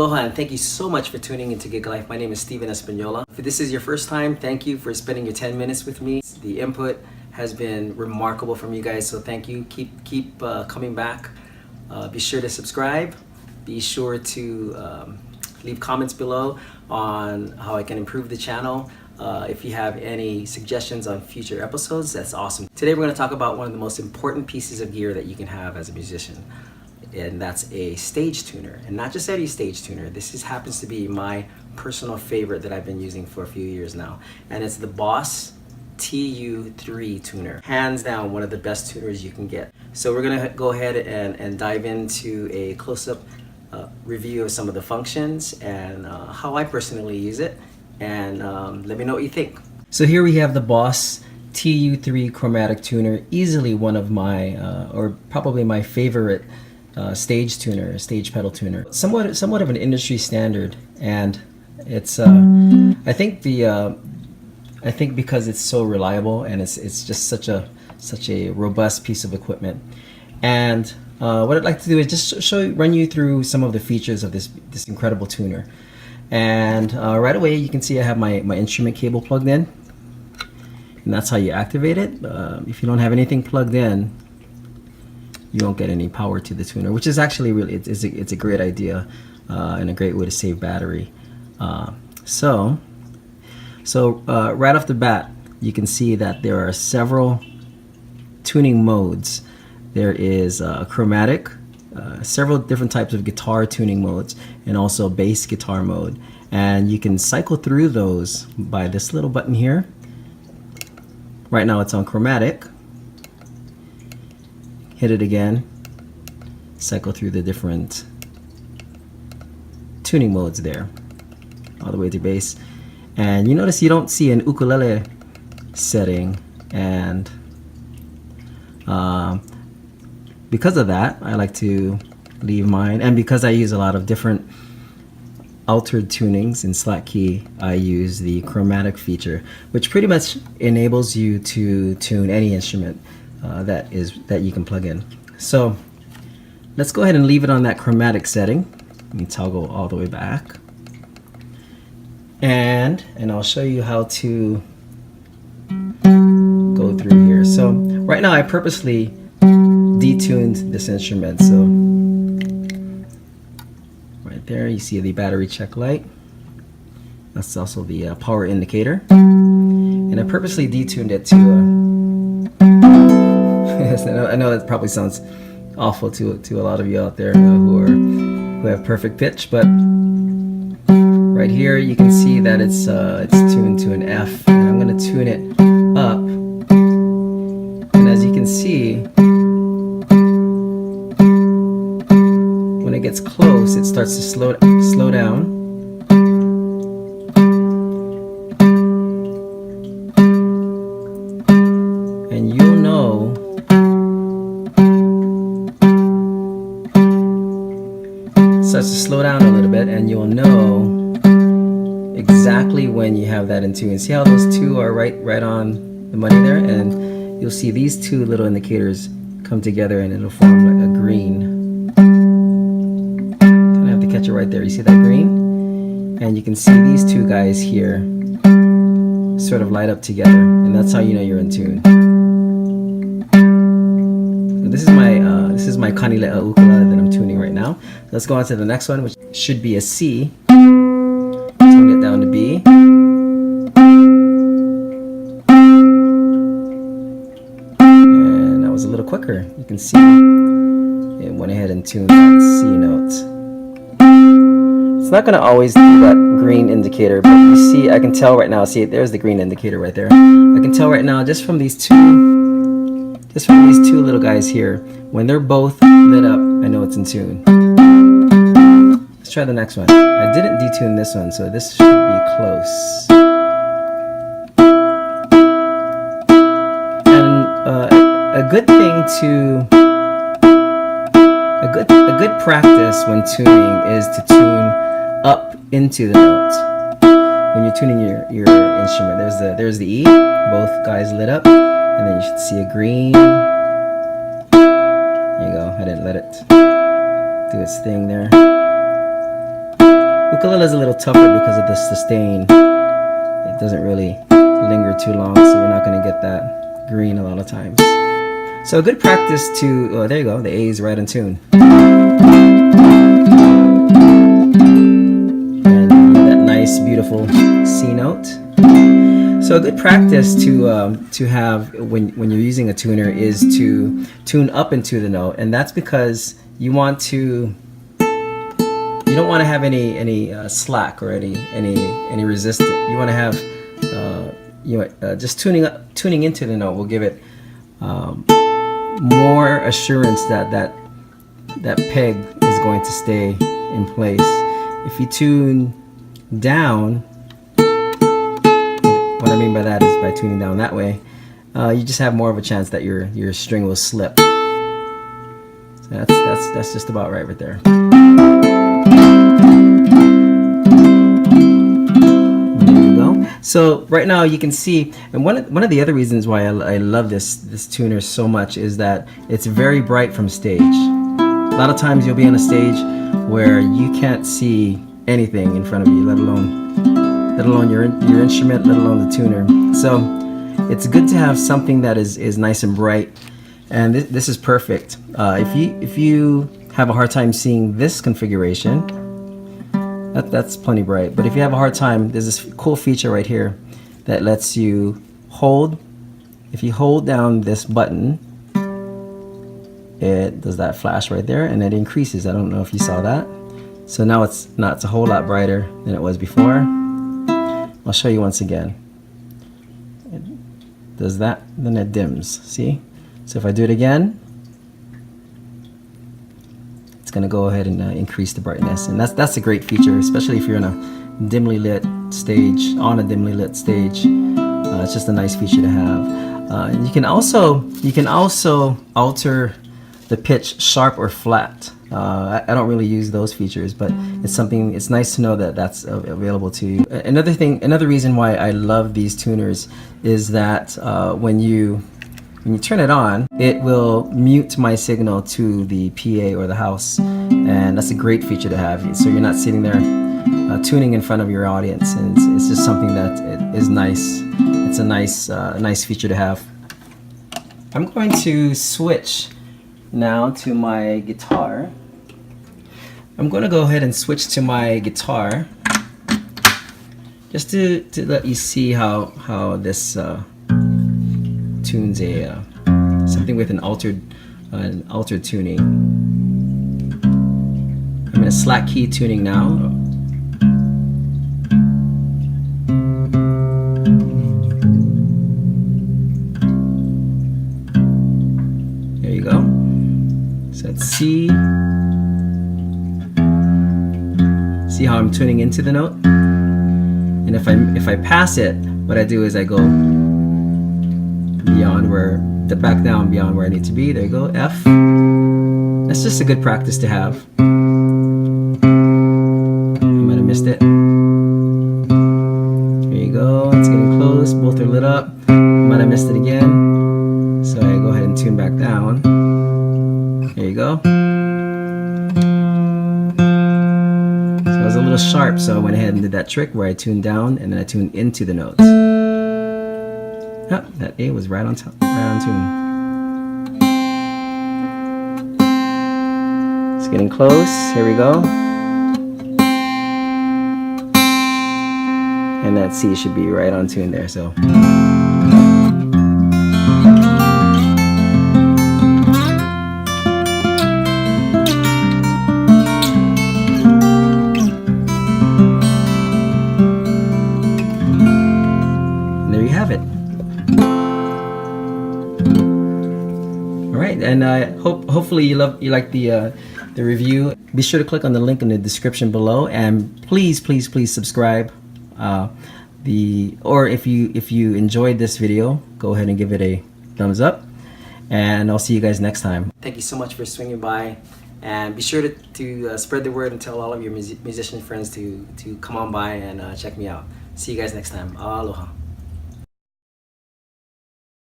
Aloha and thank you so much for tuning into Giglife. My name is Steven Espaniola. If this is your first time, thank you for spending your 10 minutes with me. The input has been remarkable from you guys, so thank you. Keep coming back. Be sure to subscribe. Be sure to leave comments below on how I can improve the channel. If you have any suggestions on future episodes, that's awesome. Today we're going to talk about one of the most important pieces of gear that you can have as a musician. And that's a stage tuner, and not just any stage tuner. This happens to be my personal favorite that I've been using for a few years now, and it's the Boss TU3 Tuner. Hands down, one of the best tuners you can get. So we're gonna go ahead and dive into a close-up review of some of the functions and how I personally use it, and let me know what you think. So here we have the Boss TU3 Chromatic Tuner, easily one of my, or probably my favorite stage tuner, stage pedal tuner. Somewhat of an industry standard, and it's I think because it's so reliable and it's just such a robust piece of equipment. And what I'd like to do is just run you through some of the features of this incredible tuner. And right away you can see I have my instrument cable plugged in, and that's how you activate it. If you don't have anything plugged in, you won't get any power to the tuner, which is actually really, it's a great idea and a great way to save battery. So right off the bat, you can see that there are several tuning modes. There is chromatic, several different types of guitar tuning modes, and also bass guitar mode. And you can cycle through those by this little button here. Right now it's on chromatic. Hit it again, cycle through the different tuning modes there, all the way to bass. And you notice you don't see an ukulele setting, and because of that, I like to leave mine. And because I use a lot of different altered tunings in slack key, I use the chromatic feature, which pretty much enables you to tune any instrument that you can plug in. So let's go ahead and leave it on that chromatic setting. Let me toggle all the way back, and I'll show you how to go through here. So right now I purposely detuned this instrument. So right there you see the battery check light. That's also the power indicator, and I purposely detuned it to I know that probably sounds awful to a lot of you out there who have perfect pitch, but right here you can see that it's tuned to an F, and I'm going to tune it up. And as you can see, when it gets close, it starts to slow down. And you'll know starts to slow down a little bit, and you'll know exactly when you have that in tune. See how those two are right on the money there, and you'll see these two little indicators come together and it'll form like a green. Kind of have to catch it right there. You see that green? And you can see these two guys here sort of light up together, and that's how you know you're in tune. This is my Kanilea ukulele that I'm tuning right now. Let's go on to the next one, which should be a C. Tune it down to B. And that was a little quicker. You can see it went ahead and tuned that C note. It's not going to always do that green indicator, but you see, I can tell right now. See, there's the green indicator right there. I can tell right now just from these two little guys here, when they're both lit up, I know it's in tune. Let's try the next one. I didn't detune this one, so this should be close. And a good practice when tuning is to tune up into the notes. When you're tuning your instrument, there's the E, both guys lit up. And then you should see a green. There you go. I didn't let it do its thing there. Ukulele is a little tougher because of the sustain. It doesn't really linger too long, so you're not going to get that green a lot of times. So good practice to, oh, there you go, the A is right in tune. And that nice, beautiful C note. So a good practice to have when you're using a tuner is to tune up into the note, and that's because you want to. You don't want to have any slack or any resistance. You want to have just tuning into the note will give it more assurance that peg is going to stay in place. If you tune down, what I mean by that is by tuning down that way, you just have more of a chance that your string will slip. So that's just about right there. So right now you can see, and one of the other reasons why I love this tuner so much is that it's very bright from stage. A lot of times you'll be on a stage where you can't see anything in front of you, let alone your instrument, let alone the tuner. So it's good to have something that is nice and bright, and this is perfect. If you have a hard time seeing this configuration, that's plenty bright. But if you have a hard time, there's this cool feature right here that lets you hold. If you hold down this button, it does that flash right there, and it increases. I don't know if you saw that. So now it's a whole lot brighter than it was before. I'll show you once again. It does that, then it dims. See? So if I do it again, it's going to go ahead and increase the brightness, and that's a great feature, especially if you're in a dimly lit stage. It's just a nice feature to have. And you can also alter the pitch sharp or flat. I don't really use those features, but it's nice to know that that's available to you. Another reason why I love these tuners is that when you turn it on, it will mute my signal to the PA or the house, and that's a great feature to have. So you're not sitting there tuning in front of your audience, and it's just something that is nice. It's a nice feature to have. I'm going to switch now to my guitar. I'm going to go ahead and switch to my guitar just to let you see how this tunes something with an altered tuning. I'm in a slack key tuning now. There you go. So let's see how I'm tuning into the note. And if I pass it, what I do is I go back down beyond where I need to be. There you go, F. That's just a good practice to have. I might have missed it. There you go, it's getting close, both are lit up. I might have missed it again. So I go ahead and tune back down. There you go. So I was a little sharp, so I went ahead and did that trick where I tuned down and then I tuned into the notes. Oh, that A was right on tune. It's getting close. Here we go. And that C should be right on tune there. So. And there you have it. And hopefully you like the review. Be sure to click on the link in the description below, and please subscribe. Or if you enjoyed this video, go ahead and give it a thumbs up, and I'll see you guys next time. Thank you so much for swinging by, and be sure to spread the word and tell all of your musician friends to come on by and check me out. See you guys next time. Aloha.